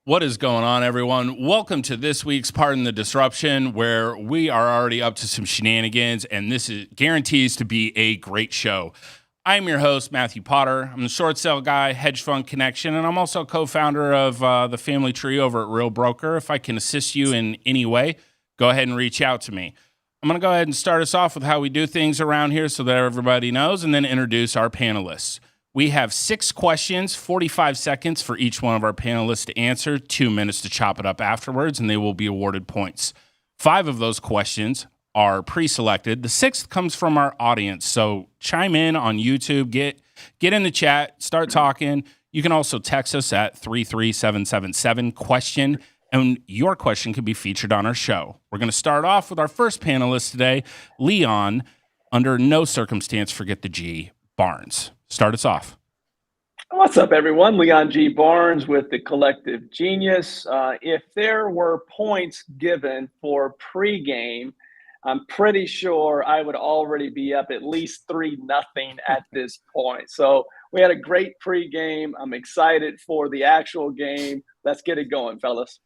What is going on, everyone? Welcome to this week's Pardon the Disruption, where we are already up to some shenanigans, and this guarantees to be a great show. I'm your host, Matthew Potter. I'm the short sale guy, hedge fund connection, and I'm also co-founder of the family tree over at Real Broker. If I can assist you in any way, go ahead and reach out to me. I'm going to go ahead and start us off with how we do things around here so that everybody knows, and then introduce our panelists. We have 6 questions, 45 seconds for each one of our panelists to answer, 2 minutes to chop it up afterwards, and they will be awarded points. 5 of those questions are pre-selected. The 6th comes from our audience, so chime in on YouTube, get in the chat, start talking. You can also text us at 33777 and your question could be featured on our show. We're going to start off with our first panelist today, Leon, under no circumstance forget the G, Barnes. Start us off. What's up, everyone? Leon G. Barnes with the Collective Genius. If there were points given for pregame, I'm pretty sure I would already be up at least 3-0 at this point. So we had a great pregame. I'm excited for the actual game. Let's get it going, fellas.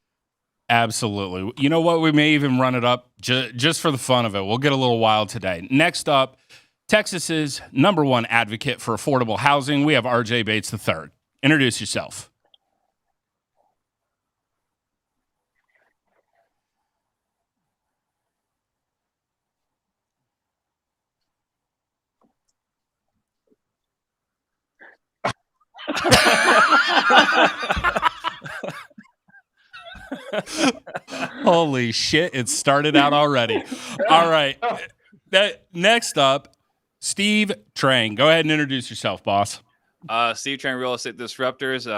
Absolutely. You know what? We may even run it up just for the fun of it. We'll get a little wild today. Next up, Texas's #1 advocate for affordable housing. We have RJ Bates III. Introduce yourself. Holy shit, it started out already. All right. Next up, Steve Trang. Go ahead and introduce yourself, boss. Steve Trang, Real Estate Disruptors.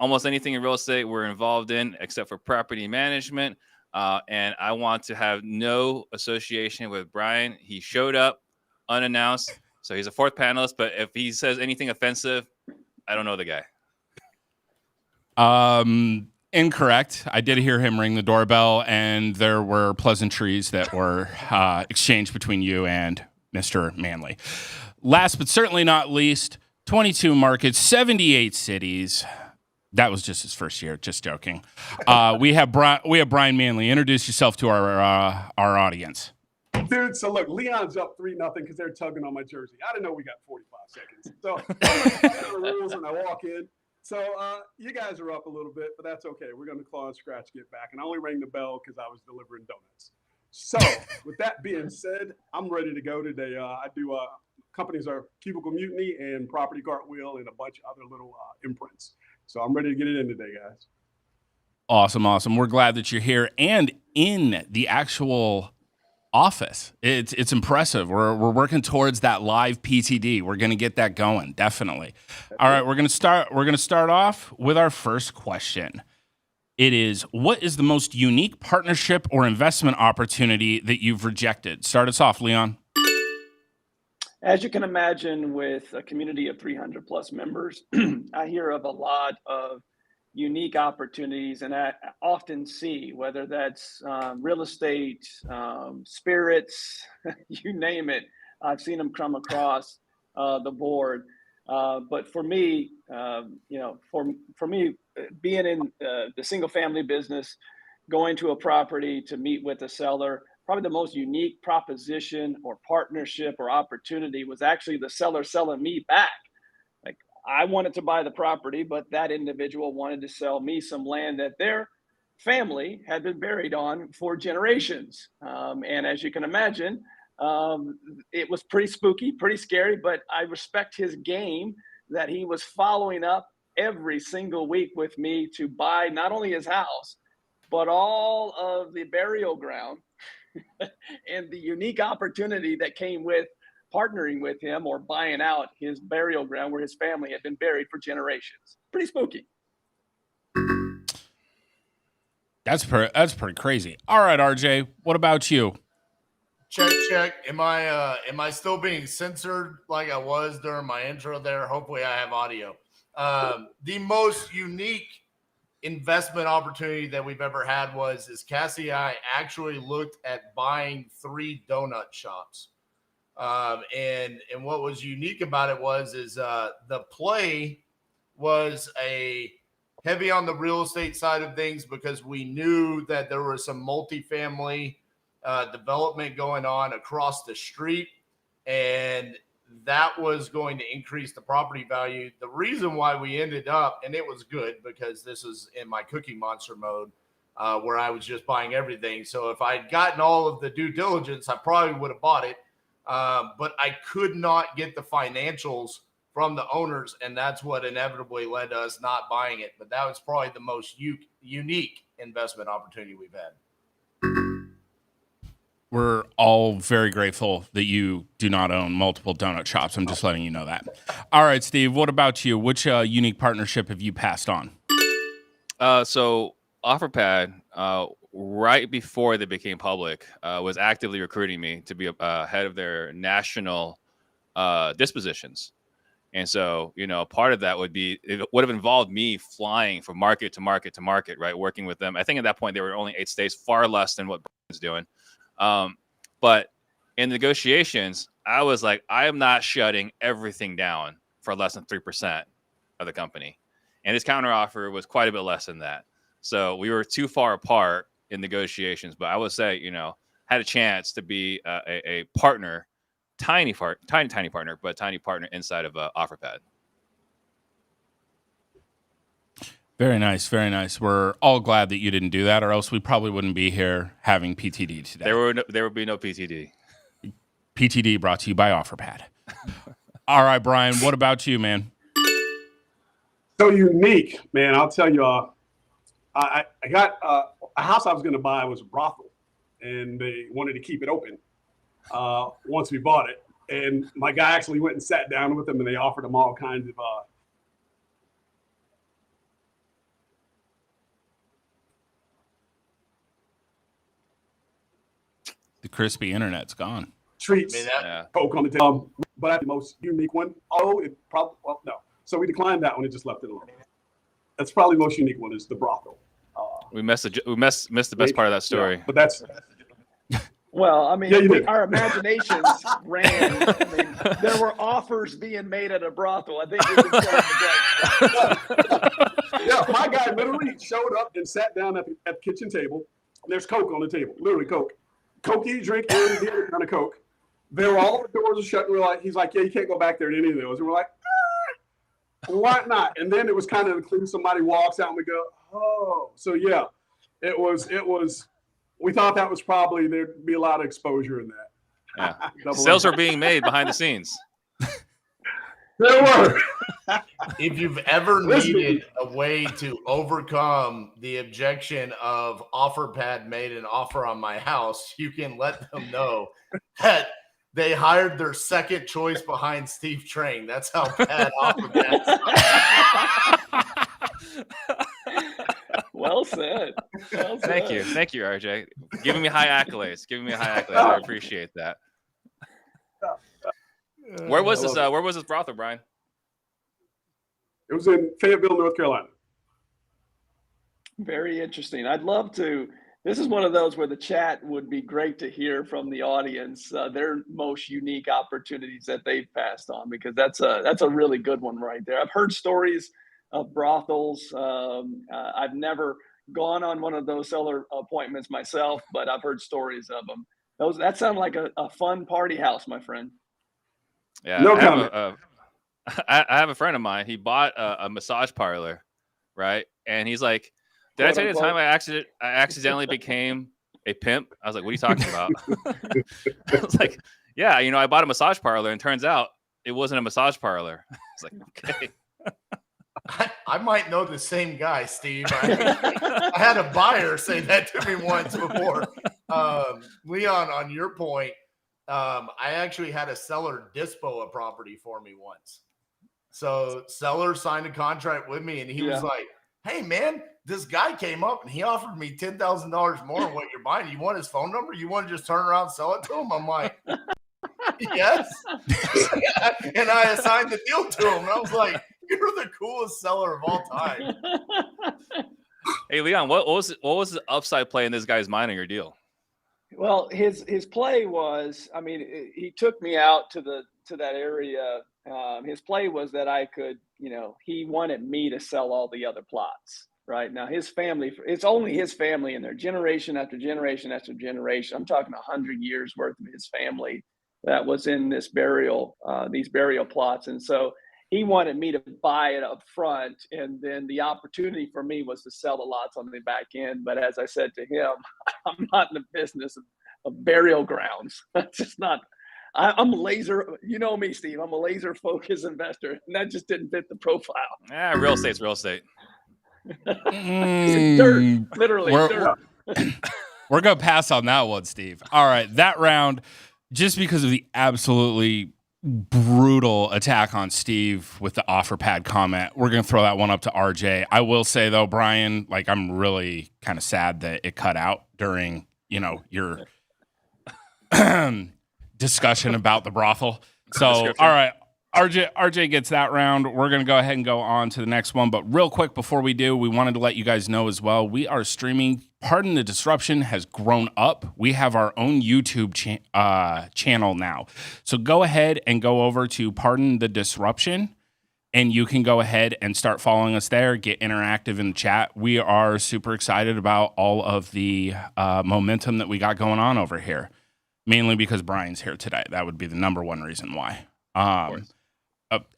Almost anything in real estate we're involved in except for property management. And I want to have no association with Brian. He showed up unannounced. So he's a 4th panelist, but if he says anything offensive, I don't know the guy. Incorrect. I did hear him ring the doorbell, and there were pleasantries that were exchanged between you and Mr. Manley. Last but certainly not least, 22 markets, 78 cities. That was just his first year. Just joking. We have Brian Manley. Introduce yourself to our audience. Dude, so look, Leon's up 3-0 because they're tugging on my jersey. I didn't know we got 45 seconds. So I'm the rules when I walk in. So you guys are up a little bit, but that's okay. We're going to claw and scratch, get back. And I only rang the bell because I was delivering donuts. So with that being said, I'm ready to go today. I do companies are Cubicle Mutiny and Property Cartwheel and a bunch of other little imprints. So I'm ready to get it in today, guys. Awesome. We're glad that you're here and in the actual office. It's impressive. We're working towards that live PTD. We're going to get that going, definitely. All right, we're going to start off with our first question. It is, what is the most unique partnership or investment opportunity that you've rejected? Start us off, Leon. As you can imagine, with a community of 300 plus members, I hear of a lot of unique opportunities, and I often see whether that's real estate, spirits, you name it. I've seen them come across the board. But for me, for me, being in the single family business, going to a property to meet with a seller, probably the most unique proposition or partnership or opportunity was actually the seller selling me back. Like, I wanted to buy the property, but that individual wanted to sell me some land that their family had been buried on for generations. And as you can imagine, it was pretty spooky, pretty scary, but I respect his game that he was following up every single week with me to buy not only his house, but all of the burial ground and the unique opportunity that came with partnering with him or buying out his burial ground where his family had been buried for generations. Pretty spooky. That's pretty crazy. All right, RJ, what about you? Check. Am I still being censored like I was during my intro there? Hopefully I have audio. The most unique investment opportunity that we've ever had is Cassie and I actually looked at buying 3 donut shops. And what was unique about it was the play was a heavy on the real estate side of things because we knew that there was some multifamily development going on across the street, and that was going to increase the property value. The reason why we ended up, and it was good because this is in my Cookie Monster mode, where I was just buying everything. So if I had gotten all of the due diligence, I probably would have bought it. But I could not get the financials from the owners, and that's what inevitably led to us not buying it. But that was probably the most unique investment opportunity we've had. We're all very grateful that you do not own multiple donut shops. I'm just letting you know that. All right, Steve, what about you? Which unique partnership have you passed on? So OfferPad, right before they became public, was actively recruiting me to be head of their national dispositions. And so, part of that would have involved me flying from market to market to market, right? Working with them. I think at that point, they were only 8 states, far less than what Brian's doing. But in negotiations, I was like, I am not shutting everything down for less than 3% of the company. And his counteroffer was quite a bit less than that. So we were too far apart in negotiations. But I would say, had a chance to be a partner, tiny partner, but tiny partner inside of OfferPad. Very nice, very nice. We're all glad that you didn't do that, or else we probably wouldn't be here having PTD today. There would be no PTD. PTD brought to you by OfferPad. All right, Brian, what about you, man? So unique, man. I'll tell you, I got a house I was going to buy was a brothel, and they wanted to keep it open once we bought it. And my guy actually went and sat down with them, and they offered them all kinds of The crispy internet's gone. treats, Coke on the table. But I have the most unique one. No. So we declined that one and just left it alone. That's probably the most unique one is the brothel. We missed the best part of that story. Yeah, but that's. Well, I mean, Yeah, our imaginations ran. I mean, there were offers being made at a brothel. I think we can say Yeah, my guy literally showed up and sat down at the kitchen table. There's Coke on the table, literally Coke. Coke you drink and the other kind of Coke. All the doors are shut. And he's like, yeah, you can't go back there to any of those. And we're like, why not? And then it was kind of the clue. Somebody walks out and we go, oh. So yeah, it was. We thought that was probably there'd be a lot of exposure in that. Yeah. Sales are being made behind the scenes. There were. If you've ever needed a way to overcome the objection of OfferPad made an offer on my house, you can let them know that they hired their second choice behind Steve Trang. That's how bad OfferPad is. Well said. Well said. Thank you, RJ. Giving me high accolades. I appreciate that. Where was this brothel, Brian? It was in Fayetteville, North Carolina. Very interesting. I'd love to. This is one of those where the chat would be great to hear from the audience their most unique opportunities that they've passed on, because that's a really good one right there. I've heard stories of brothels. I've never gone on one of those seller appointments myself, but I've heard stories of them. That sound like a fun party house, my friend. Yeah, no comment. I have a friend of mine. He bought a massage parlor, right? And he's like, "Did I tell you the time I accidentally became a pimp?" I was like, "What are you talking about?" I was like, "Yeah, I bought a massage parlor, and turns out it wasn't a massage parlor." I was like, "Okay." I might know the same guy, Steve. I had a buyer say that to me once before. Leon, on your point, I actually had a seller dispo a property for me once. So seller signed a contract with me, and he was like, "Hey, man, this guy came up and he offered me $10,000 more than what you're buying. You want his phone number? You want to just turn around and sell it to him?" I'm like, "Yes." And I assigned the deal to him. And I was like, "You're the coolest seller of all time." Hey, Leon, what was the upside play in this guy's mind on your deal? Well, his play was, he took me out to that area. His play was that I could he wanted me to sell all the other plots. Right now, his family, it's only his family in there, generation after generation after generation. I'm talking 100 years worth of his family that was in these burial plots. And so he wanted me to buy it up front. And then the opportunity for me was to sell the lots on the back end. But as I said to him, I'm not in the business of burial grounds. That's just not. I'm laser, you know me, Steve. I'm a laser focused investor, and that just didn't fit the profile. Real estate's real estate. Dirt, literally dirt. We're going to pass on that one, Steve. All right, that round, just because of the absolutely brutal attack on Steve with the offer pad comment, we're going to throw that one up to RJ. I will say, though, Brian, like, I'm really kind of sad that it cut out during, your discussion about the brothel. So, all right. RJ gets that round. We're going to go ahead and go on to the next one. But real quick, before we do, we wanted to let you guys know as well, we are streaming. Pardon the Disruption has grown up. We have our own YouTube channel now. So go ahead and go over to Pardon the Disruption, and you can go ahead and start following us there, get interactive in the chat. We are super excited about all of the momentum that we got going on over here, mainly because Brian's here today. That would be the number one reason why.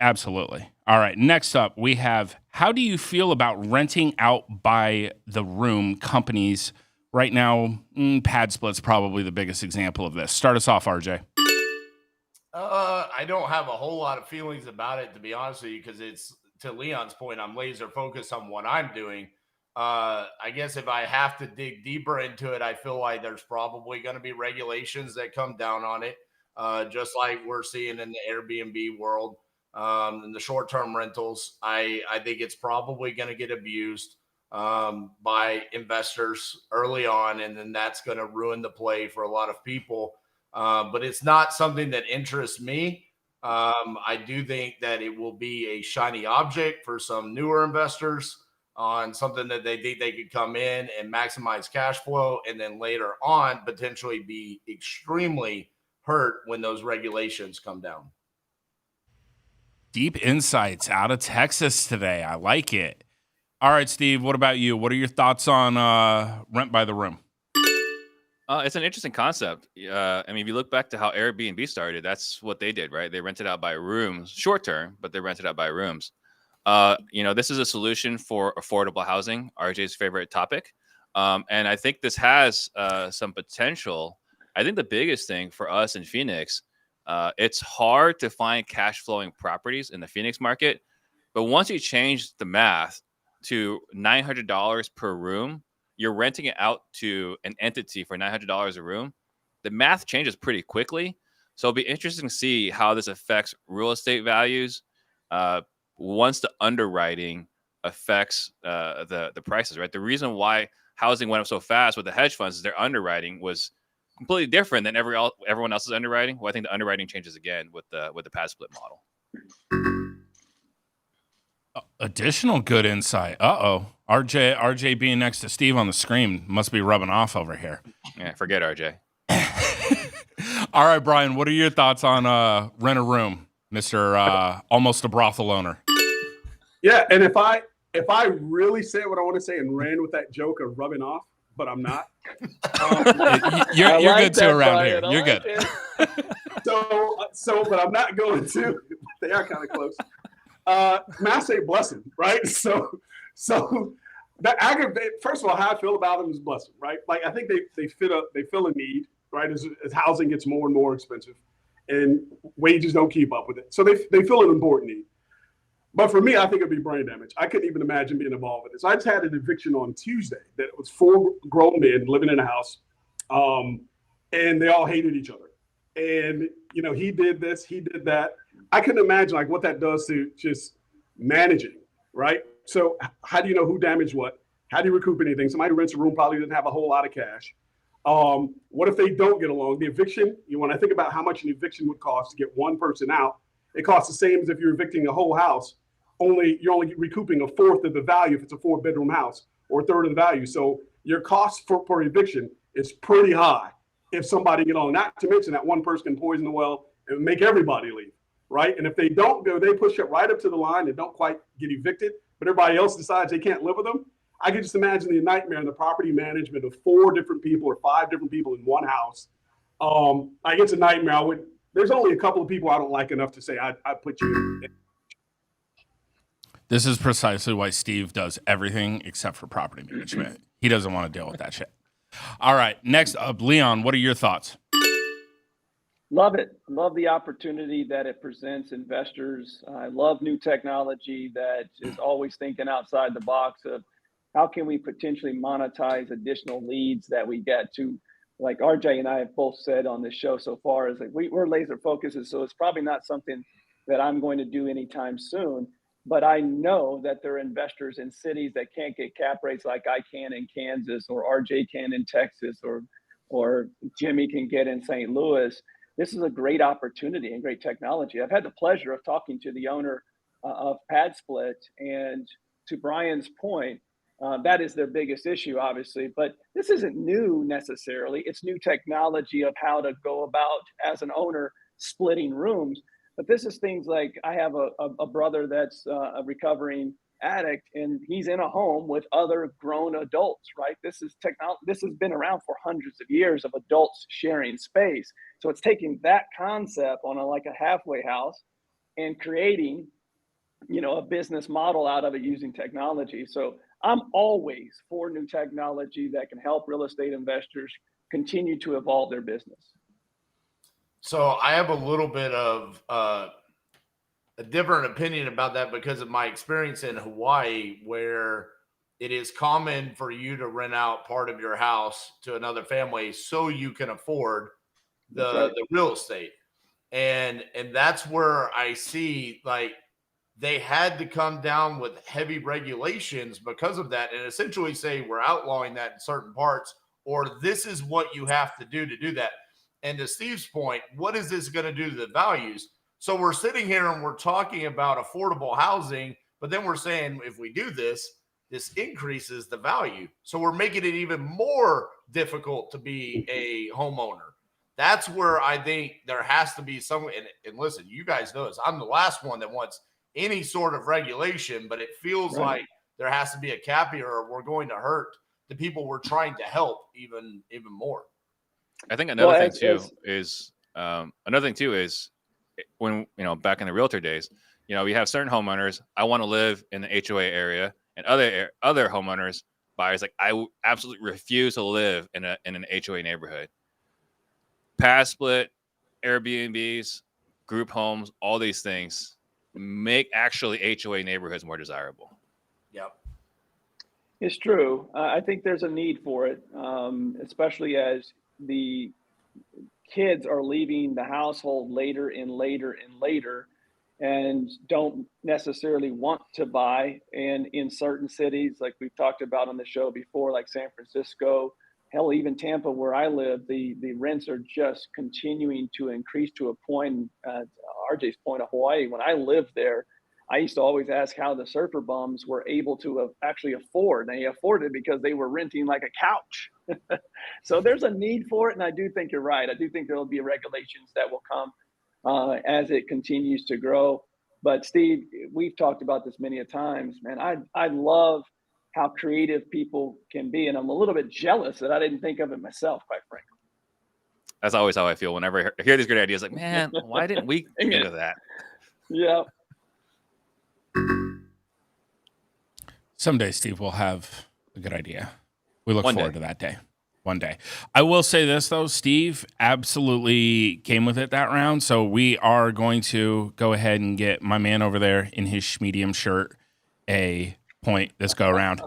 Absolutely. All right. Next up, we have, how do you feel about renting out by the room companies right now? Pad split's probably the biggest example of this. Start us off, RJ. I don't have a whole lot of feelings about it, to be honest with you, because it's, to Leon's point, I'm laser focused on what I'm doing. I guess if I have to dig deeper into it, I feel like there's probably going to be regulations that come down on it, just like we're seeing in the Airbnb world. In the short-term rentals, I think it's probably going to get abused by investors early on, and then that's going to ruin the play for a lot of people. But it's not something that interests me. I do think that it will be a shiny object for some newer investors on something that they think they could come in and maximize cash flow, and then later on potentially be extremely hurt when those regulations come down. Deep insights out of Texas today. I like it. All right, Steve, what about you? What are your thoughts on rent by the room? It's an interesting concept. I mean, if you look back to how Airbnb started, that's what they did, right? They rented out by rooms, short term, but they rented out by rooms. This is a solution for affordable housing, RJ's favorite topic. And I think this has some potential. I think the biggest thing for us in Phoenix, it's hard to find cash flowing properties in the Phoenix market. But once you change the math to $900 per room, you're renting it out to an entity for $900 a room. The math changes pretty quickly. So it'll be interesting to see how this affects real estate values once the underwriting affects the prices, right? The reason why housing went up so fast with the hedge funds is their underwriting was completely different than everyone else's underwriting. Well, I think the underwriting changes again with the pad split model. Additional good insight. RJ being next to Steve on the screen must be rubbing off over here. Yeah, forget RJ. All right, Brian, what are your thoughts on rent a room, Mr. Almost a Brothel owner? Yeah, and if I really say what I want to say and ran with that joke of rubbing off, but I'm not. You're good too around here. You're good. But I'm not going to. They are kind of close. Mass a blessing, right? So that aggravate. First of all, how I feel about them is blessing, right? Like I think they fill a need, right? As housing gets more and more expensive, and wages don't keep up with it, so they fill an important need. But for me, I think it'd be brain damage. I couldn't even imagine being involved with this. I just had an eviction on Tuesday that was 4 grown men living in a house, and they all hated each other. And he did this, he did that. I couldn't imagine like what that does to just managing, right? So how do you know who damaged what? How do you recoup anything? Somebody who rents a room probably didn't have a whole lot of cash. What if they don't get along? The eviction, when I think about how much an eviction would cost to get one person out, it costs the same as if you're evicting a whole house. You're only recouping a fourth of the value if it's a 4-bedroom house, or a third of the value. So your cost for eviction is pretty high if somebody get on. Not to mention that one person can poison the well and make everybody leave, right? And if they don't go, they push it right up to the line and don't quite get evicted, but everybody else decides they can't live with them. I can just imagine the nightmare in the property management of 4 different people or 5 different people in one house. Like it's a nightmare. There's only a couple of people I don't like enough to say I'd put you in. This is precisely why Steve does everything except for property management. He doesn't want to deal with that shit. All right, next up, Leon, what are your thoughts? Love it. Love the opportunity that it presents investors. I love new technology that is always thinking outside the box of how can we potentially monetize additional leads that we get to. Like RJ and I have both said on this show so far, is like we're laser focused, so it's probably not something that I'm going to do anytime soon. But I know that there are investors in cities that can't get cap rates like I can in Kansas, or RJ can in Texas, or Jimmy can get in St. Louis. This is a great opportunity and great technology. I've had the pleasure of talking to the owner of PadSplit, and to Brian's point, that is their biggest issue, obviously. But this isn't new necessarily. It's new technology of how to go about, as an owner, splitting rooms. But this is things like, I have a brother that's a recovering addict, and he's in a home with other grown adults, right? This is technology. This has been around for hundreds of years of adults sharing space. So it's taking that concept on like a halfway house and creating, a business model out of it using technology. So I'm always for new technology that can help real estate investors continue to evolve their business. So I have a little bit of a different opinion about that because of my experience in Hawaii, where it is common for you to rent out part of your house to another family so you can afford the real estate. And that's where I see, like, they had to come down with heavy regulations because of that, and essentially say we're outlawing that in certain parts, or this is what you have to do that. And to Steve's point, what is this going to do to the values? So we're sitting here and we're talking about affordable housing, but then we're saying if we do this, this increases the value. So we're making it even more difficult to be a homeowner. That's where I think there has to be some, and listen, you guys know this. I'm the last one that wants any sort of regulation, but it feels like there has to be a cap here, or we're going to hurt the people we're trying to help even more. I think another thing too is when, back in the realtor days, we have certain homeowners, I want to live in the HOA area, and other homeowners, buyers, like, I absolutely refuse to live in an HOA neighborhood. PadSplit, Airbnbs, group homes, all these things make actually HOA neighborhoods more desirable. Yep. It's true. I think there's a need for it, especially as the kids are leaving the household later and later and don't necessarily want to buy. And in certain cities, like we've talked about on the show before, like San Francisco, hell, even Tampa, where I live, the rents are just continuing to increase to a point, RJ's point of Hawaii. When I lived there, I used to always ask how the surfer bums were able to actually afford. They afforded because they were renting like a couch. So there's a need for it. And I do think you're right. I do think there will be regulations that will come as it continues to grow. But Steve, we've talked about this many a times, man. I love how creative people can be. And I'm a little bit jealous that I didn't think of it myself, quite frankly. That's always how I feel whenever I hear these great ideas. Like, man, why didn't we think of that? Yeah. Someday, Steve, we'll have a good idea. We look forward to that day. One day. I will say this, though. Steve absolutely came with it that round. So we are going to go ahead and get my man over there in his medium shirt a point this go around.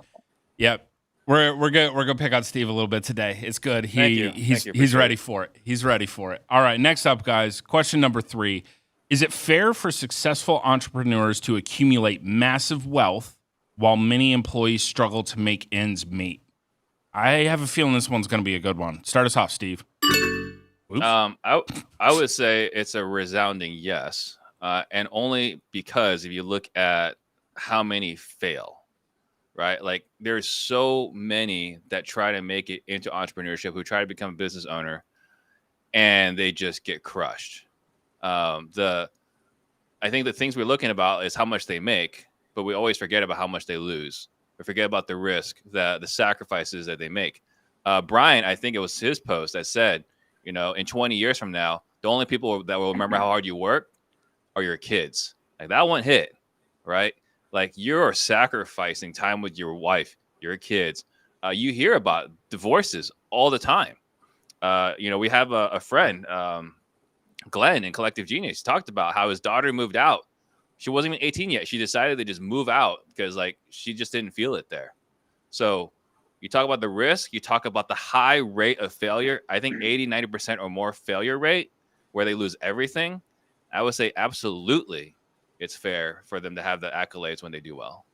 Yep. We're good. We're gonna pick on Steve a little bit today. It's good. He's ready for it. He's ready for it. All right. Next up, guys. Question number 3. Is it fair for successful entrepreneurs to accumulate massive wealth while many employees struggle to make ends meet? I have a feeling this one's going to be a good one. Start us off, Steve. I would say it's a resounding yes, and only because if you look at how many fail, right? Like, there's so many that try to make it into entrepreneurship, who try to become a business owner, and they just get crushed. The I think the things we're looking about is how much they make, but we always forget about how much they lose. We forget about the risk, the sacrifices that they make. Brian, I think it was his post that said, in 20 years from now, the only people that will remember how hard you work are your kids. Like that one hit, right? Like you're sacrificing time with your wife, your kids. You hear about divorces all the time. We have a friend, Glenn in Collective Genius, talked about how his daughter moved out. She wasn't even 18 yet. She decided to just move out because she just didn't feel it there. So you talk about the risk, you talk about the high rate of failure. I think 80-90% or more failure rate where they lose everything. I would say absolutely it's fair for them to have the accolades when they do well.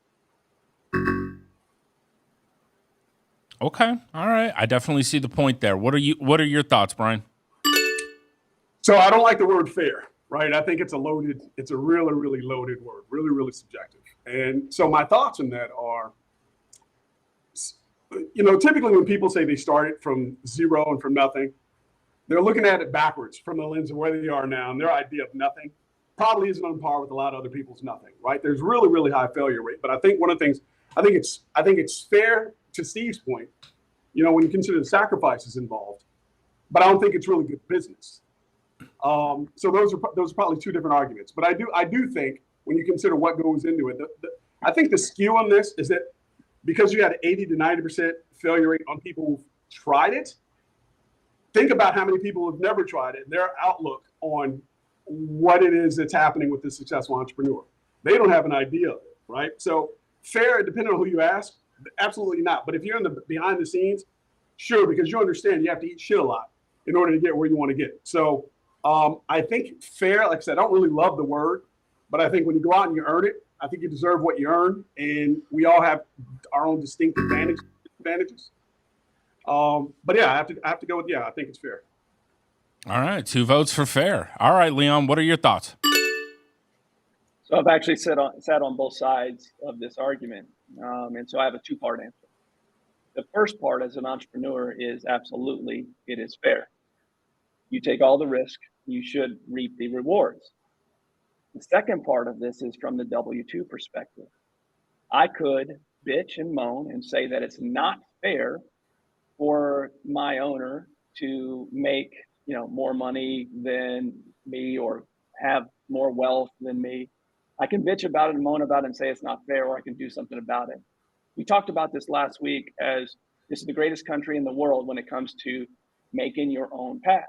Okay. All right. I definitely see the point there. What are your thoughts, Brian? So I don't like the word fair, right? I think it's a really, really loaded word, really, really subjective. And so my thoughts on that are, typically when people say they started from zero and from nothing, they're looking at it backwards from the lens of where they are now, and their idea of nothing probably isn't on par with a lot of other people's nothing, right? There's really, really high failure rate. But I think one of the things, I think it's fair to Steve's point, when you consider the sacrifices involved, but I don't think it's really good business. So those are probably two different arguments. But I do think when you consider what goes into it, I think the skew on this is that because you had 80-90% failure rate on people who've tried it, think about how many people have never tried it and their outlook on what it is that's happening with this successful entrepreneur. They don't have an idea of it, right? So fair, depending on who you ask, absolutely not. But if you're in the behind the scenes, sure, because you understand you have to eat shit a lot in order to get where you want to get. So I think fair, like I said, I don't really love the word, but I think when you go out and you earn it, I think you deserve what you earn, and we all have our own distinct advantages. But yeah, I have to go with, I think it's fair. All right, 2 votes for fair. All right, Leon, what are your thoughts? So I've actually sat on both sides of this argument, and so I have a 2-part answer. The first part, as an entrepreneur, is absolutely it is fair. You take all the risk, you should reap the rewards. The second part of this is from the W-2 perspective. I could bitch and moan and say that it's not fair for my owner to make more money than me or have more wealth than me. I can bitch about it and moan about it and say it's not fair, or I can do something about it. We talked about this last week as this is the greatest country in the world when it comes to making your own path.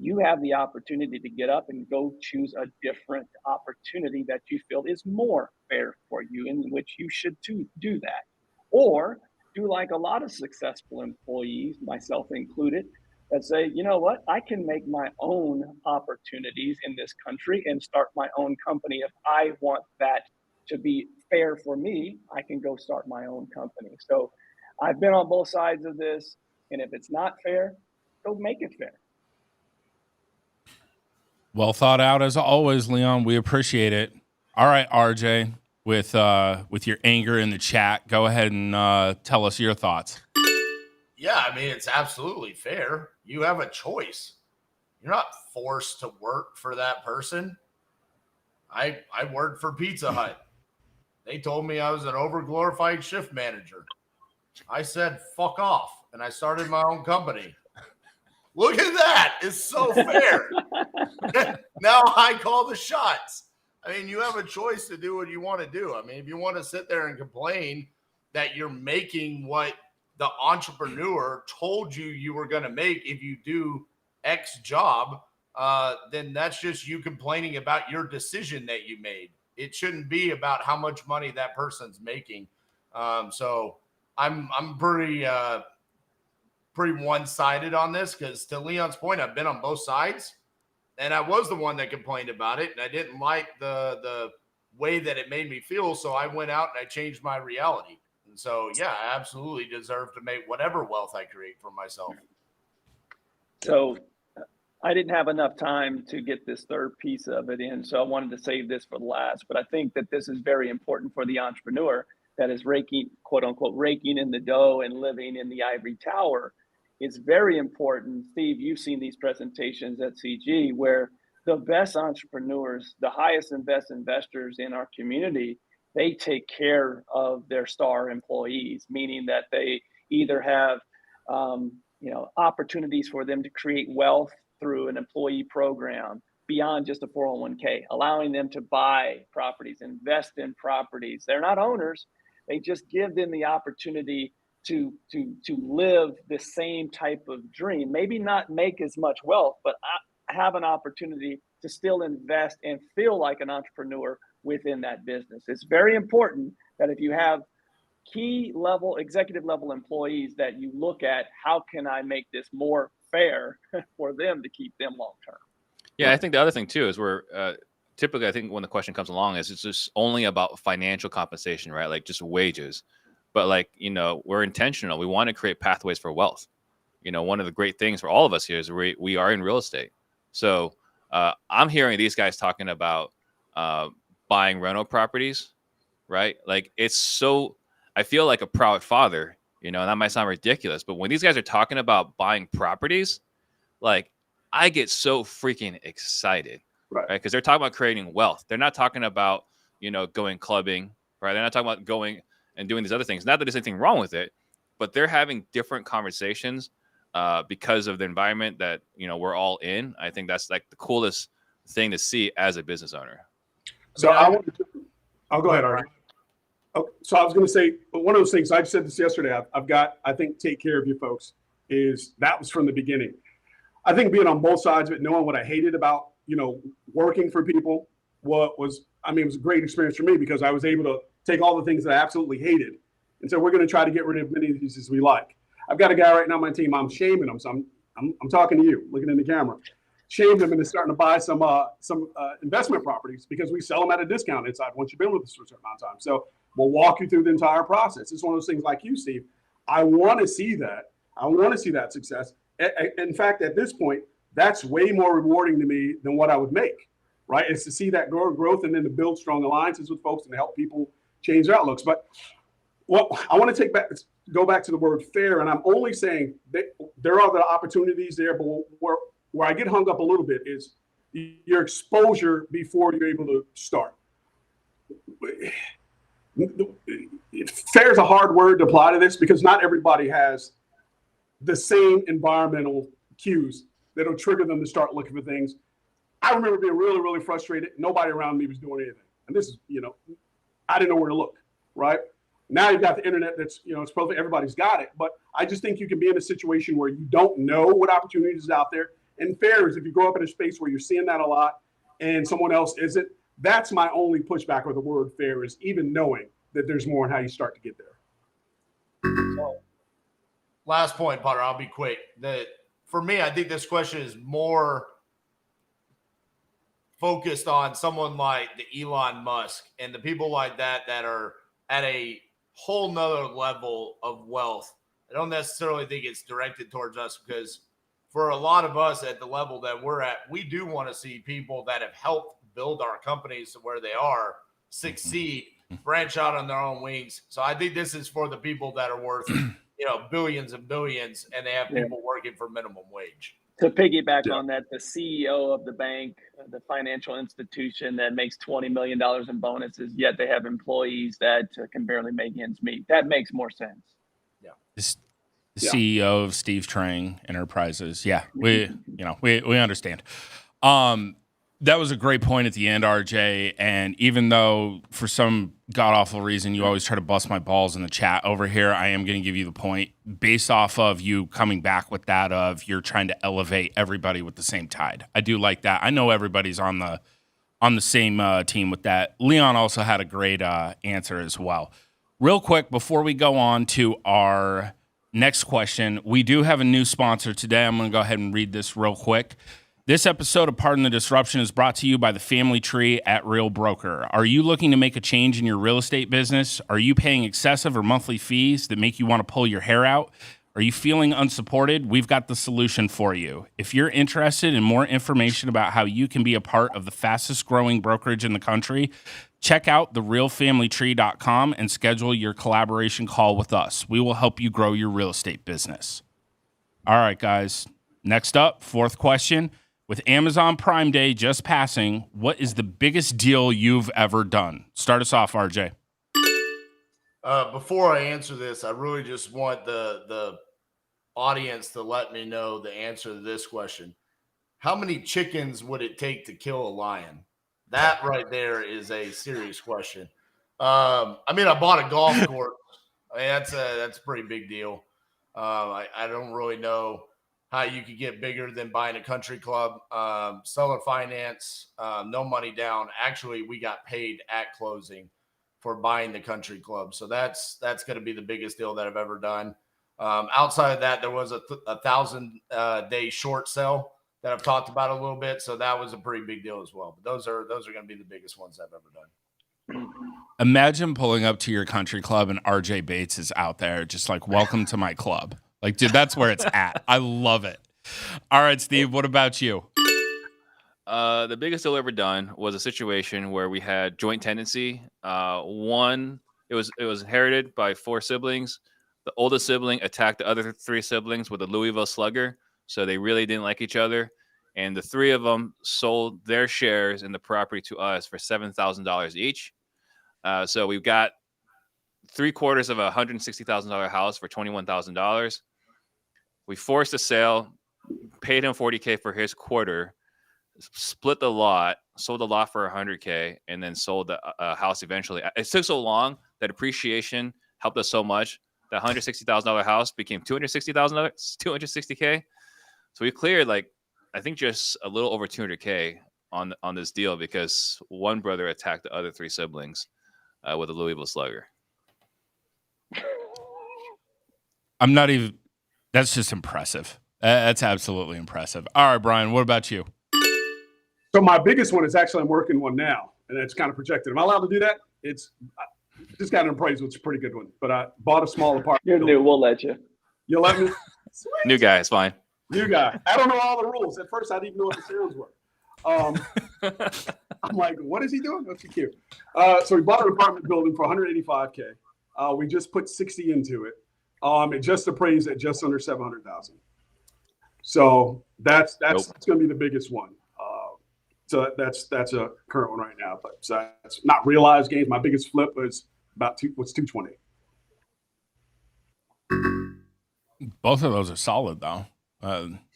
You have the opportunity to get up and go choose a different opportunity that you feel is more fair for you, in which you should do that. Or do like a lot of successful employees, myself included, that say, you know what, I can make my own opportunities in this country and start my own company. If I want that to be fair for me, I can go start my own company. So I've been on both sides of this, and if it's not fair, go make it fair. Well thought out as always, Leon. We appreciate it. All right, RJ, with your anger in the chat, go ahead and tell us your thoughts. Yeah, I mean, it's absolutely fair. You have a choice. You're not forced to work for that person. I worked for Pizza Hut. They told me I was an overglorified shift manager. I said, fuck off, and I started my own company. Look at that. It's so fair. Now I call the shots. I mean, you have a choice to do what you want to do. I mean, if you want to sit there and complain that you're making what the entrepreneur told you were going to make if you do X job, then that's just you complaining about your decision that you made. It shouldn't be about how much money that person's making. So I'm pretty one-sided on this, because to Leon's point, I've been on both sides, and I was the one that complained about it, and I didn't like the way that it made me feel, so I went out and I changed my reality. And so, yeah, I absolutely deserve to make whatever wealth I create for myself. So I didn't have enough time to get this third piece of it in, so I wanted to save this for the last. But I think that this is very important for the entrepreneur that is raking, quote unquote, raking in the dough and living in the ivory tower. It's very important. Steve, you've seen these presentations at CG where the best entrepreneurs, the highest and best investors in our community, they take care of their star employees, meaning that they either have opportunities for them to create wealth through an employee program beyond just a 401k, allowing them to buy properties, invest in properties. They're not owners. They just give them the opportunity to live the same type of dream. Maybe not make as much wealth, but have an opportunity to still invest and feel like an entrepreneur within that business. It's very important that if you have key level, executive level employees, that you look at how can I make this more fair for them to keep them long term. Yeah, I think the other thing too is we're typically, I think when the question comes along is it's just only about financial compensation, right? Like just wages. But like, we're intentional. We want to create pathways for wealth. One of the great things for all of us here is we are in real estate. So I'm hearing these guys talking about buying rental properties, right? Like I feel like a proud father, and that might sound ridiculous, but when these guys are talking about buying properties, like I get so freaking excited, right? Because they're talking about creating wealth. They're not talking about, going clubbing, right? They're not talking about going and doing these other things. Not that there's anything wrong with it, but they're having different conversations because of the environment that, we're all in. I think that's like the coolest thing to see as a business owner. So I'll go ahead, Ari. Oh, so I was going to say, one of those things, I've said this yesterday, I've got, I think, take care of you folks, that was from the beginning. I think being on both sides of it, knowing what I hated about, working for people, it was a great experience for me because I was able to take all the things that I absolutely hated. And so we're going to try to get rid of many of these as we like. I've got a guy right now on my team, I'm shaming him. So I'm talking to you, looking in the camera. Shamed him and is starting to buy some investment properties because we sell them at a discount inside once you've been with us for a certain amount of time. So we'll walk you through the entire process. It's one of those things like you, Steve. I want to see that. I want to see that success. In fact, at this point, that's way more rewarding to me than what I would make, right? It's to see that growth and then to build strong alliances with folks and to help people change their outlooks. But what I want to go back to the word fair, and I'm only saying that there are the opportunities there, but where I get hung up a little bit is your exposure before you're able to start. Fair is a hard word to apply to this because not everybody has the same environmental cues that'll trigger them to start looking for things. I remember being really, really frustrated. Nobody around me was doing anything. And this is, I didn't know where to look, right? Now you've got the internet that's, it's probably everybody's got it. But I just think you can be in a situation where you don't know what opportunities is out there. And fair is if you grow up in a space where you're seeing that a lot and someone else isn't. That's my only pushback with the word fair is even knowing that there's more in how you start to get there. Last point, Potter, I'll be quick. For me, I think this question is more focused on someone like the Elon Musk and the people like that are at a whole nother level of wealth. I don't necessarily think it's directed towards us because for a lot of us at the level that we're at, we do want to see people that have helped build our companies to where they are succeed, branch out on their own wings. So I think this is for the people that are worth, billions and billions, and they have people working for minimum wage. To piggyback on that, the CEO of the bank, the financial institution that makes $20 million in bonuses, yet they have employees that can barely make ends meet. That makes more sense. Yeah. The CEO of Steve Trang Enterprises. Yeah, we understand. That was a great point at the end, RJ. And even though for some god-awful reason you always try to bust my balls in the chat over here, I am going to give you the point based off of you coming back with that of you're trying to elevate everybody with the same tide. I do like that. I know everybody's on the same team with that. Leon also had a great answer as well. Real quick, before we go on to our next question, we do have a new sponsor today. I'm going to go ahead and read this real quick. This episode of Pardon the Disruption is brought to you by the Family Tree at Real Broker. Are you looking to make a change in your real estate business? Are you paying excessive or monthly fees that make you want to pull your hair out? Are you feeling unsupported? We've got the solution for you. If you're interested in more information about how you can be a part of the fastest growing brokerage in the country, check out therealfamilytree.com and schedule your collaboration call with us. We will help you grow your real estate business. All right, guys. Next up, fourth question. with Amazon Prime Day just passing, what is the biggest deal you've ever done? Start us off, RJ. Before I answer this, I really just want the audience to let me know the answer to this question. How many chickens would it take to kill a lion? That right there is a serious question. I bought a golf course. That's a pretty big deal. I don't really know how you could get bigger than buying a country club. Seller finance, no money down. Actually, we got paid at closing for buying the country club. So that's going to be the biggest deal that I've ever done. Outside of that, there was a 1,000-day short sale that I've talked about a little bit. So that was a pretty big deal as well. But those are going to be the biggest ones I've ever done. Imagine pulling up to your country club and RJ Bates is out there just like, welcome to my club. Like, dude, that's where it's at. I love it. All right, Steve, what about you? The biggest deal ever done was a situation where we had joint tenancy. It was inherited by 4 siblings. The oldest sibling attacked the other 3 siblings with a Louisville Slugger, so they really didn't like each other. And the 3 of them sold their shares in the property to us for $7,000 each. So we've got 3/4 of a $160,000 house for $21,000. We forced a sale, paid him $40K for his quarter, split the lot, sold the lot for $100K, and then sold the house eventually. It took so long that appreciation helped us so much. The $160,000 house became $260,000, $260K. So we cleared I think just a little over $200K on this deal because one brother attacked the other 3 siblings with a Louisville Slugger. That's just impressive. That's absolutely impressive. All right, Brian, what about you? So my biggest one is actually I'm working one now, and it's kind of projected. Am I allowed to do that? Just got an appraisal. It's a pretty good one. But I bought a small apartment. You're new. We'll let you. You'll let me? Sweet. New guy, it's fine. New guy. I don't know all the rules. At first, I didn't even know what the sounds were. I'm like, what is he doing? That's cute. So we bought an apartment building for $185K. We just put 60 into it. It just appraised at just under $700,000. So that's going to be the biggest one. So that's a current one right now. But so that's not realized gains. My biggest flip was about 220. Both of those are solid, though.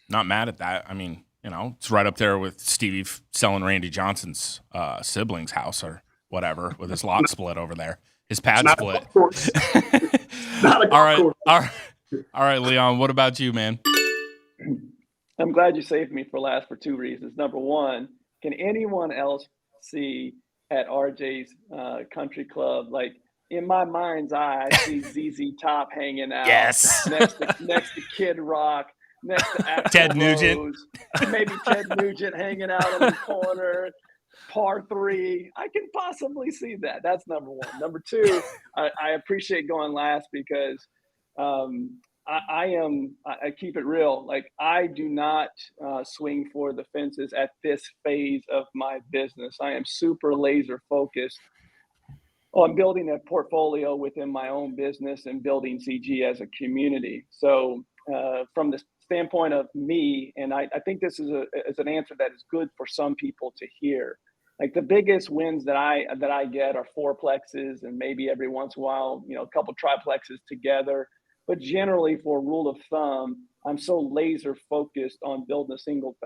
Not mad at that. I mean, it's right up there with Steve selling Randy Johnson's siblings' house or whatever with his lot split over there, his pad split. All right, Leon. What about you, man? I'm glad you saved me for last for 2 reasons. Number one, can anyone else see at RJ's country club, in my mind's eye, I see ZZ Top hanging out. Yes. Next to Kid Rock, next to Axl Ted Nugent. Maybe Ted Nugent hanging out in the corner. Par 3. I can possibly see that. That's number one. Number two, I appreciate going last because I keep it real. I do not swing for the fences at this phase of my business. I am super laser focused on building a portfolio within my own business and building CG as a community. So from the standpoint of me, and I think this is an answer that is good for some people to hear. The biggest wins that I get are 4plexes and maybe every once in a while, a couple triplexes together. But generally, for a rule of thumb, I'm so laser focused on building a single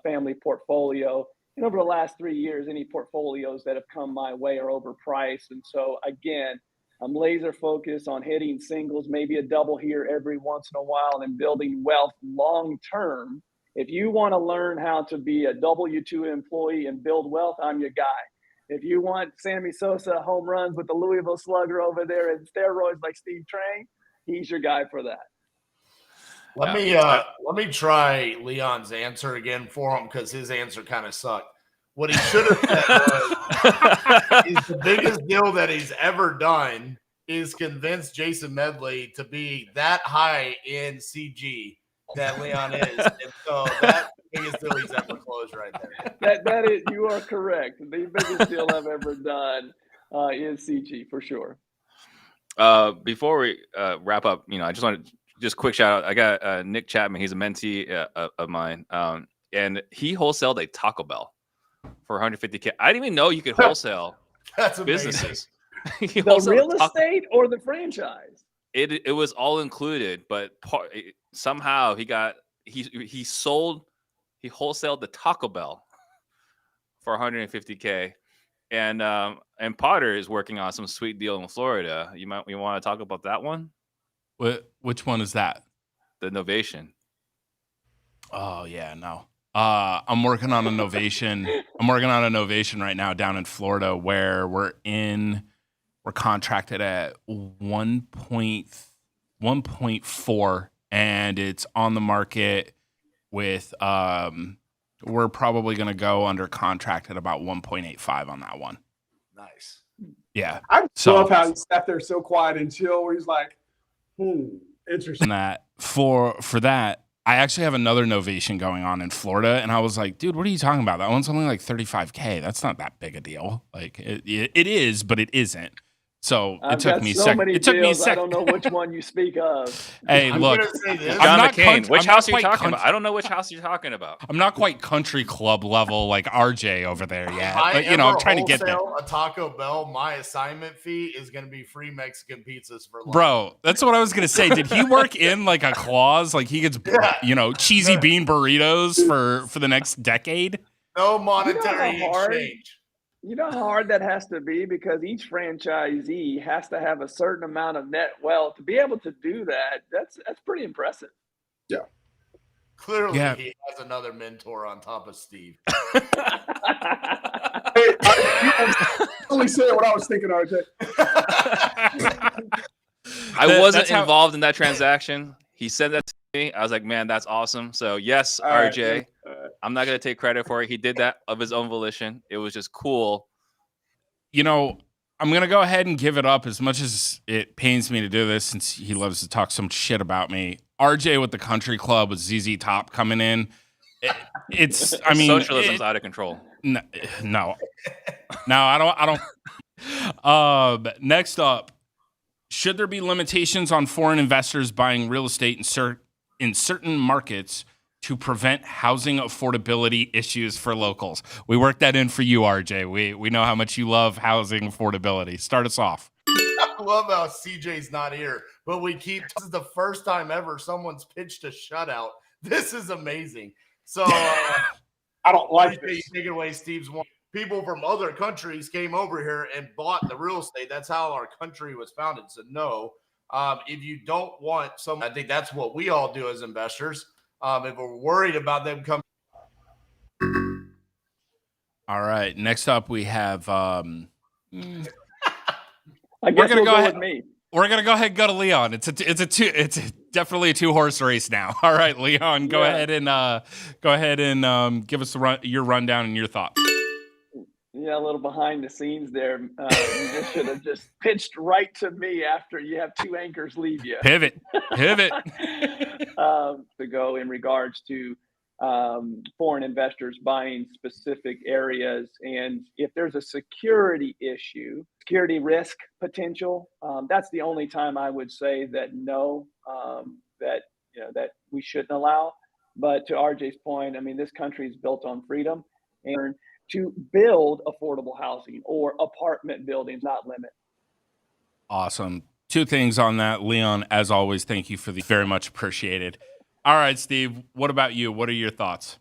family portfolio. And over the last 3 years, any portfolios that have come my way are overpriced. And so, again, I'm laser focused on hitting singles, maybe a double here every once in a while, and building wealth long term. If you want to learn how to be a W-2 employee and build wealth, I'm your guy. If you want Sammy Sosa home runs with the Louisville Slugger over there and steroids like Steve Trang, he's your guy for that. Let me try Leon's answer again for him because his answer kind of sucked. What he should have said was, is the biggest deal that he's ever done is convince Jason Medley to be that high in CG that Leon is. And so that's the biggest deal he's ever closed right there. That is, you are correct. The biggest deal I've ever done is CG for sure. Before we wrap up, I just want to quick shout out. I got Nick Chapman. He's a mentee of mine. and he wholesaled a Taco Bell for 150K. I didn't even know you could wholesale That's amazing. businesses. The real estate or the franchise? It was all included, but somehow he wholesaled the Taco Bell for 150K, and Potter is working on some sweet deal in Florida. You want to talk about that one? Which one is that? The Novation. Oh yeah, no. I'm working on a Novation. I'm working on a Novation right now down in Florida where we're contracted at 1.4 and it's on the market with we're probably going to go under contract at about 1.85 on that one. Nice. Yeah. I love how he sat there so quiet and chill where he's like, interesting. That for that, I actually have another Novation going on in Florida, and I was like, dude, what are you talking about? That one's only like 35K. That's not that big a deal. Like it is, but it isn't. So it took me a second. It took me a second. I don't know which one you speak of. Hey, look, John McCain. Which house are you talking about? I don't know which house you're talking about. I'm not quite country club level like RJ over there yet, but I'm trying to get there. A Taco Bell, my assignment fee is going to be free Mexican pizzas for life. Bro, that's what I was going to say. Did he work in like a clause, like he gets, cheesy bean burritos for the next decade? No monetary exchange. You know how hard that has to be because each franchisee has to have a certain amount of net wealth to be able to do that. That's pretty impressive. Yeah. Clearly, he has another mentor on top of Steve. Hey, I only said what I was thinking, RJ. I wasn't involved in that transaction. He said that to me. I was like, man, that's awesome. So yes, RJ. I'm not going to take credit for it. He did that of his own volition. It was just cool. I'm going to go ahead and give it up as much as it pains me to do this since he loves to talk so much shit about me. RJ with the country club with ZZ Top coming in. Socialism's out of control. No, I don't. Next up, should there be limitations on foreign investors buying real estate in certain markets to prevent housing affordability issues for locals? We worked that in for you, RJ. We know how much you love housing affordability. Start us off. I love how CJ's not here, but this is the first time ever someone's pitched a shutout. This is amazing. So I don't like this. You take it away, Steve's one. People from other countries came over here and bought the real estate. That's how our country was founded. So no, if you don't want I think that's what we all do as investors. If we're worried about them coming. All right. Next up, we have. I guess we'll go with me. We're gonna go ahead and go to Leon. It's definitely a 2-horse race now. All right, Leon, go ahead and give us your rundown and your thoughts. Yeah, a little behind the scenes there. You should have just pitched right to me after you have two anchors leave you. Pivot. To go in regards to foreign investors buying specific areas. And if there's a security issue, security risk potential, that's the only time I would say that no, that we shouldn't allow. But to RJ's point, I mean, this country is built on freedom and to build affordable housing or apartment buildings, not limit. Awesome. 2 things on that. Leon, as always, thank you for the very much appreciated. All right, Steve, what about you? What are your thoughts?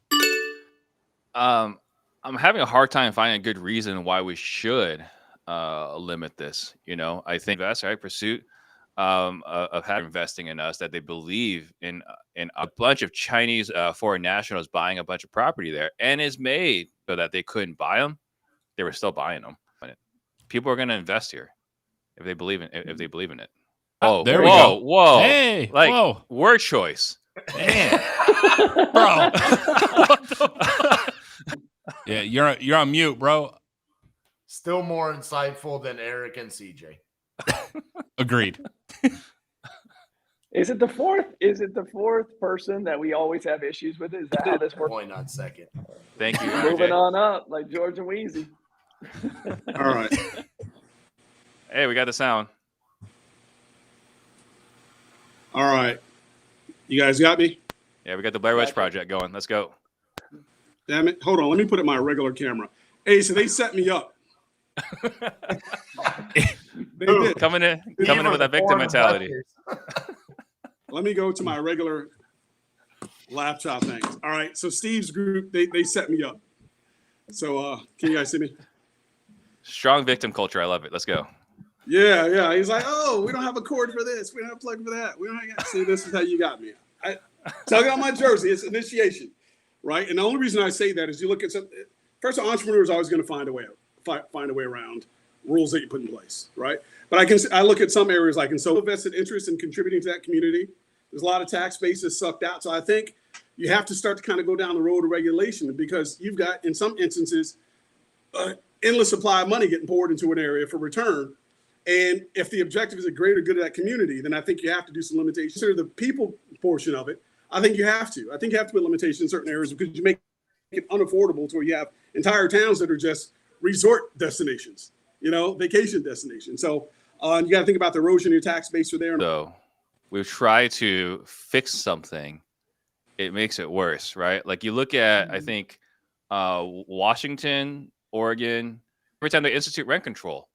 I'm having a hard time finding a good reason why we should limit this. I think that's right pursuit of having investing in us, that they believe in a bunch of Chinese foreign nationals buying a bunch of property there, and is made so that they couldn't buy them. They were still buying them. People are going to invest here if they believe in it. Oh, there we go. Whoa! Hey, whoa! Word choice, man, bro. Yeah, you're on mute, bro. Still more insightful than Eric and CJ. Agreed. Is it the fourth person that we always have issues with? Is that how this works? Point on second. Thank you. Moving on up, like George and Wheezy. All right. Hey, we got the sound. All right. You guys got me? Yeah, we got the Blair Witch Project going. Let's go. Damn it. Hold on. Let me put it in my regular camera. Hey, so they set me up. They did. Coming in with that victim mentality. Let me go to my regular laptop thing. All right. So Steve's group, they set me up. So can you guys see me? Strong victim culture. I love it. Let's go. Yeah. He's like, oh, we don't have a cord for this. We don't have a plug for that. We don't have. See, this is how you got me. So I got my jersey. It's initiation, right? And the only reason I say that is you look at some. First, an entrepreneur is always going to find a way around rules that you put in place, right? But I look at some areas like in so vested interest in contributing to that community. There's a lot of tax bases sucked out. So I think you have to start to kind of go down the road of regulation because you've got, in some instances, endless supply of money getting poured into an area for return. And if the objective is a greater good of that community, then I think you have to do some limitations. Consider the people portion of it. I think you have to. I think you have to put limitations in certain areas because you make it unaffordable to where you have entire towns that are just resort destinations, vacation destinations. So you got to think about the erosion of your tax base for there. So we try to fix something. It makes it worse, right? Like you look at, I think, Washington, Oregon, every time they institute rent control,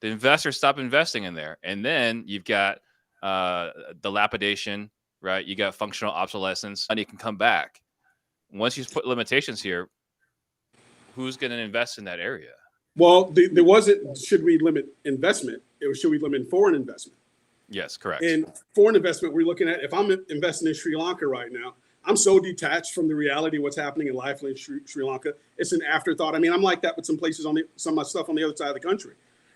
the investors stop investing in there. And then you've got dilapidation, right? You got functional obsolescence, and you can come back. Once you put limitations here, who's going to invest in that area? Well, there wasn't, should we limit investment? It was, should we limit foreign investment? Yes, correct. And foreign investment, we're looking at, if I'm investing in Sri Lanka right now, I'm so detached from the reality of what's happening in life in Sri Lanka. It's an afterthought. I mean, I'm like that with some places some of my stuff on the other side of the country,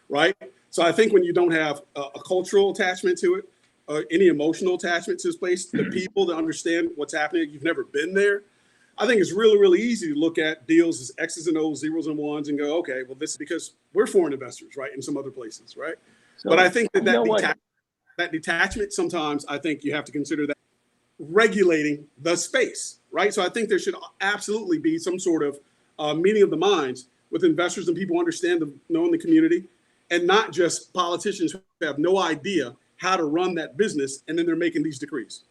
right? So I think when you don't have a cultural attachment to it, any emotional attachment to this place, the people that understand what's happening, you've never been there, I think it's really, really easy to look at deals as X's and O's, zeros and ones, and go, okay, well, this is because we're foreign investors, right, in some other places, right? So, but I think that detachment, sometimes I think you have to consider that regulating the space, right? So I think there should absolutely be some sort of meeting of the minds with investors and people who understand knowing the community, and not just politicians who have no idea how to run that business, and then they're making these decrees.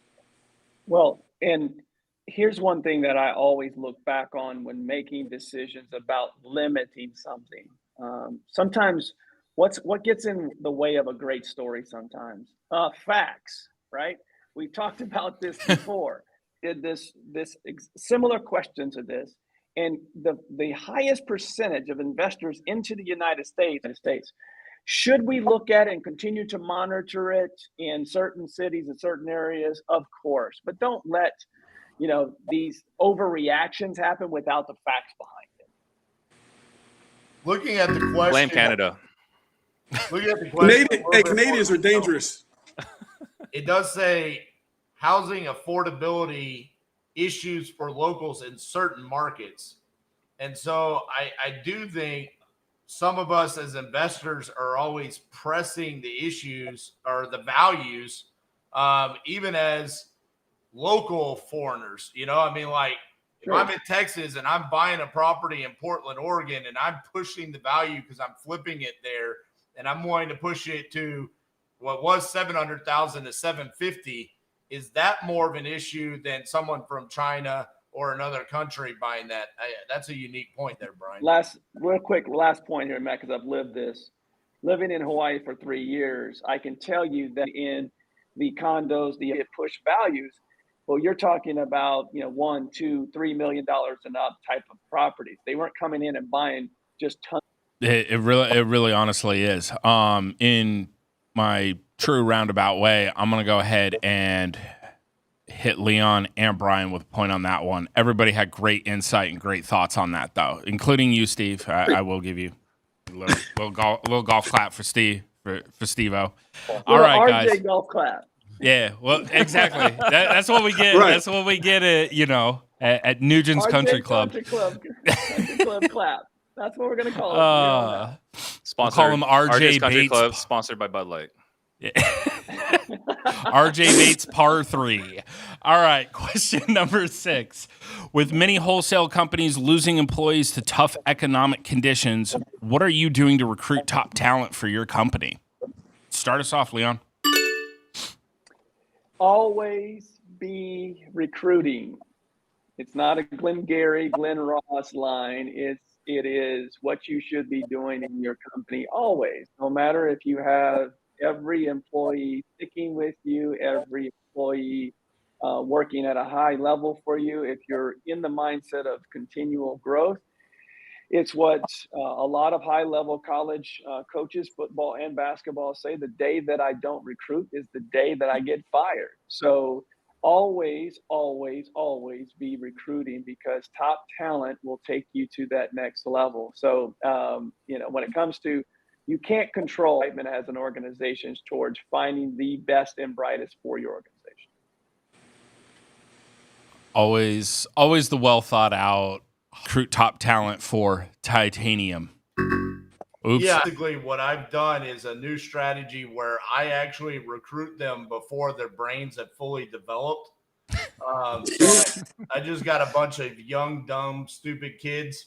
Well, and here's one thing that I always look back on when making decisions about limiting something. Sometimes what gets in the way of a great story sometimes? Facts, right? We've talked about this before. Did this similar question to this, and the highest percentage of investors into the United States, should we look at it and continue to monitor it in certain cities and certain areas? Of course, but don't let these overreactions happen without the facts behind it. Looking at the question, blame Canada. Looking at the question, Canadians are dangerous. It does say housing affordability issues for locals in certain markets. And so I do think some of us as investors are always pressing the issues or the values, even as local foreigners. I mean, like, if I'm in Texas and I'm buying a property in Portland, Oregon, and I'm pushing the value because I'm flipping it there, and I'm wanting to push it to what was 700,000 to 750, is that more of an issue than someone from China or another country buying that? That's a unique point there, Brian. Last point here, Matt, because I've lived this. Living in Hawaii for 3 years, I can tell you that in the condos, the push values, well, you're talking about, $1, $2, $3 million and up type of properties. They weren't coming in and buying just tons. It really honestly is. In my true roundabout way, I'm going to go ahead and hit Leon and Brian with a point on that one. Everybody had great insight and great thoughts on that, though, including you, Steve. I will give you a little golf clap for Steve, for Steve-O. All right, guys. RJ golf clap. Yeah, well, exactly. That's what we get. Right. That's what we get at Nugent's Country Club. Country Club clap. That's what we're gonna call it. Sponsored. We'll call him RJ Country Bates. Club, sponsored by Bud Light. Yeah. RJ Bates par 3. All right, question number 6. With many wholesale companies losing employees to tough economic conditions, what are you doing to recruit top talent for your company? Start us off, Leon. Always be recruiting. It's not a Glengarry, Glen Ross line. It is what you should be doing in your company always, no matter if you have every employee sticking with you, every employee working at a high level for you. If you're in the mindset of continual growth, it's what a lot of high level college coaches, football and basketball, say: the day that I don't recruit is the day that I get fired. So always, always, always be recruiting, because top talent will take you to that next level. So, when it comes to, you can't control excitement as an organization towards finding the best and brightest for your organization. Always the well thought out recruit top talent for titanium. Oops. Yeah, basically what I've done is a new strategy where I actually recruit them before their brains have fully developed. So I just got a bunch of young, dumb, stupid kids,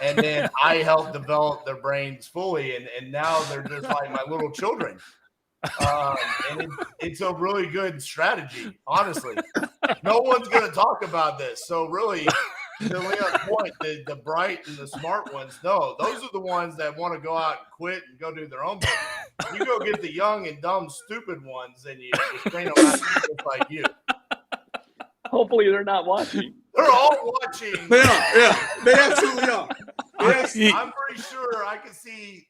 and then I help develop their brains fully, and now they're just like my little children. And it's a really good strategy, honestly. No one's going to talk about this. So really, to Leon's point, the bright and the smart ones, no, those are the ones that want to go out and quit and go do their own thing. You go get the young and dumb, stupid ones, and you train them out just like you. Hopefully they're not watching. They're all watching. They are. Yeah, they absolutely are. I'm pretty sure I can see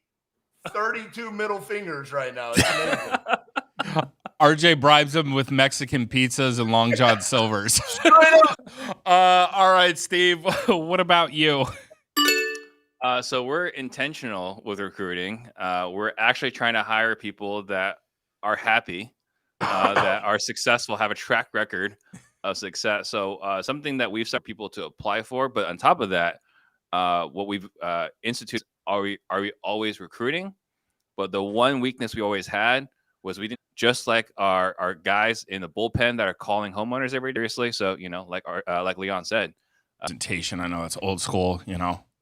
32 middle fingers right now. It's amazing. RJ bribes him with Mexican pizzas and Long John Silvers. Straight up. All right, Steve, what about you? So we're intentional with recruiting. We're actually trying to hire people that are happy, that are successful, have a track record of success. So something that we've set people to apply for. But on top of that, what we've instituted, are we always recruiting? But the one weakness we always had was we didn't, just like our guys in the bullpen that are calling homeowners every day. Seriously. So, like Leon said, Presentation. I know it's old school,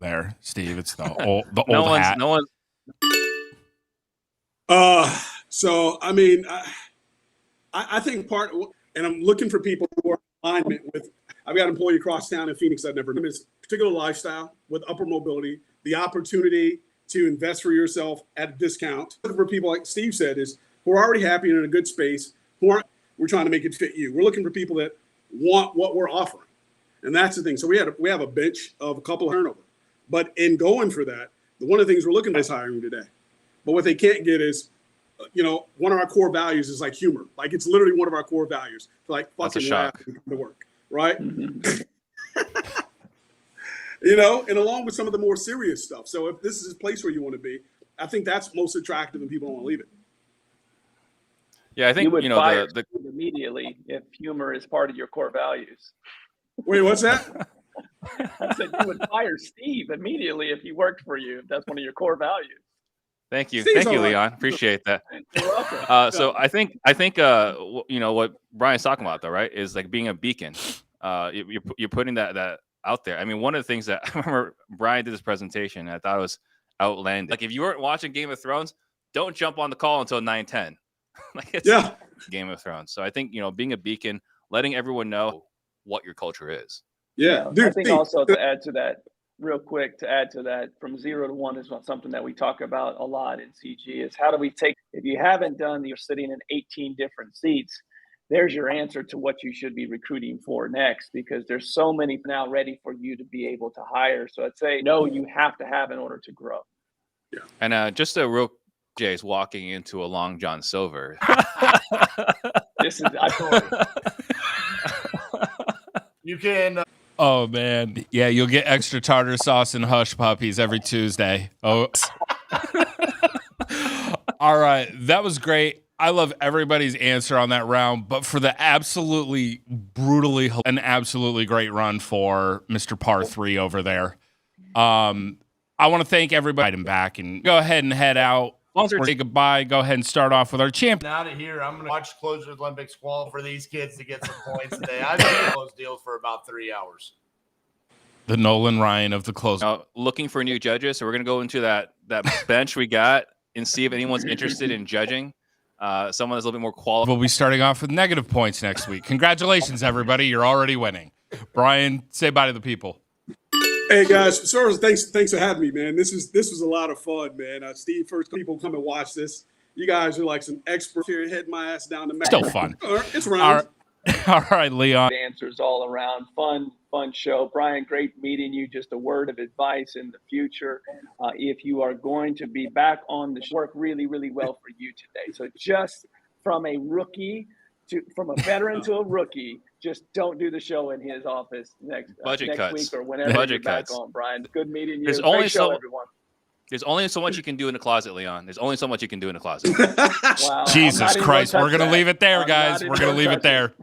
there, Steve. It's the old hat. No one. So I mean, I think and I'm looking for people who are in alignment with. I've got an employee across town in Phoenix I've never known. It's particular lifestyle with upper mobility, the opportunity to invest for yourself at a discount. Looking for people, like Steve said, is who are already happy and in a good space. We're trying to make it fit you. We're looking for people that want what we're offering, and that's the thing. So we have a bench of a couple of turnover, but in going for that, one of the things we're looking at is hiring today. But what they can't get is, one of our core values is like humor. Like it's literally one of our core values. To like fucking laugh and come to work, right? Mm-hmm. And along with some of the more serious stuff. So if this is a place where you want to be, I think that's most attractive, and people don't want to leave it. Yeah, I think you would fire the Steve immediately if humor is part of your core values. Wait, what's that? I said you would fire Steve immediately if he worked for you. If that's one of your core values. Thank you, Steve's all right. Leon. Appreciate that. You're welcome. So I think what Brian's talking about though, right, is like being a beacon. You're putting that out there. I mean, one of the things that I remember Brian did this presentation, and I thought it was outlandish. Like if you weren't watching Game of Thrones, don't jump on the call until 9:10. Like it's Game of Thrones. So I think being a beacon, letting everyone know what your culture is. Yeah, I think also to add to that, real quick, from 0 to 1 is something that we talk about a lot in CG. Is how do we take, if you haven't done, you're sitting in 18 different seats, there's your answer to what you should be recruiting for next, because there's so many now ready for you to be able to hire. So I'd say, no, you have to have in order to grow. Yeah. And just a real Jay's walking into a Long John Silver. This is, I thought. You can. Oh man, yeah, you'll get extra tartar sauce and hush puppies every Tuesday. Oh, all right, that was great. I love everybody's answer on that round, but for the absolutely an absolutely great run for Mr. Par 3 over there. I want to thank everybody. Invite him back and go ahead and head out. Or say goodbye. Go ahead and start off with our champion. Out of here, I'm going to watch Closers Olympics qual for these kids to get some points today. I've been in those deals for about 3 hours. The Nolan Ryan of the closer. Looking for new judges, so we're going to go into that bench we got and see if anyone's interested in judging. Someone that's a little bit more qualified. We'll be starting off with negative points next week. Congratulations, everybody. You're already winning. Brian, say bye to the people. Hey guys, first, thanks for having me, man. This was a lot of fun, man. Steve, first people come and watch this. You guys are like some experts here, heading my ass down the Still fun. It's round. All right, Leon. Answers all around. Fun show. Brian, great meeting you. Just a word of advice in the future. If you are going to be back on the show, work really, really well for you today. So just from a veteran to a rookie, just don't do the show in his office next week or whenever you're back on, Brian. Good meeting you. There's only everyone. There's only so much you can do in the closet, Leon. There's only so much you can do in the closet. Wow. Jesus Christ. We're going to leave it there, guys. We're going to leave it there.